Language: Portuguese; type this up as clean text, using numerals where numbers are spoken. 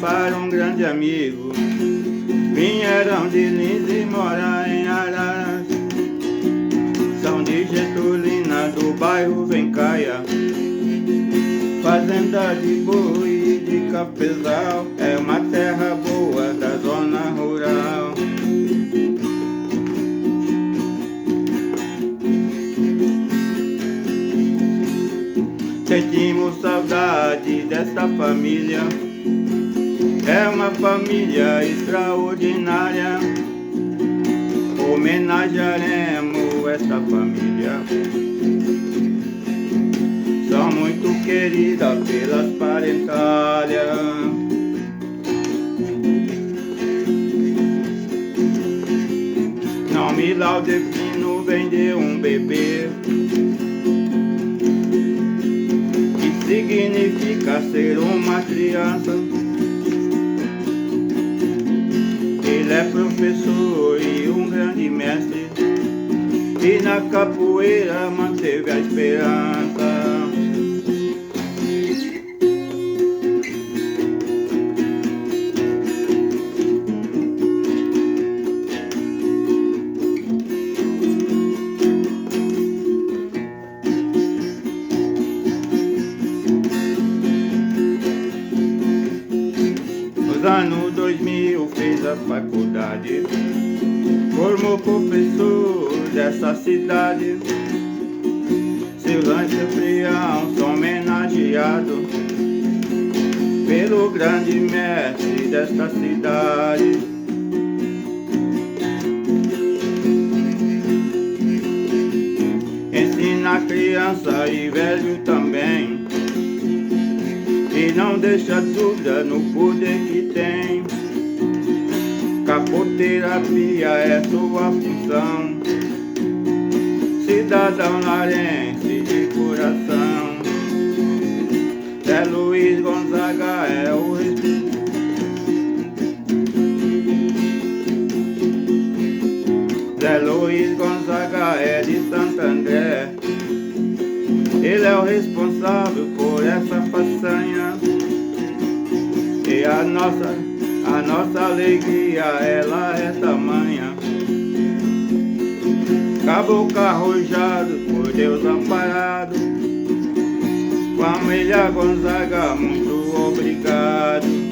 para um grande amigo. Vieram de Lins e morar em Araras. São de Getulina, do bairro Vencaia. Fazenda de boi e de cafezal, é uma terra boa da zona rural. Sentimos saudade desta família, é uma família extraordinária. Homenagearemos esta família. São muito queridas pelas parentalhas. Não me laudefino vender um bebê, que significa ser uma criança. Ele é professor e um grande mestre, e na capoeira manteve a esperança. Nos anos 2000 fez a faculdade, formou professor dessa cidade. Silvânia e Frião são homenageados pelo grande mestre desta cidade. Ensina criança e velho também, e não deixa dúvida no poder que tem. Capoterapia é sua função, cidadão larense de coração. Zé Luiz Gonzaga é o Zé Luiz Gonzaga é de Santo André. Ele é o responsável por essa façanha, e a nossa alegria, ela é tamanha. Caboclo arrojado, por Deus amparado, família Gonzaga, muito obrigado.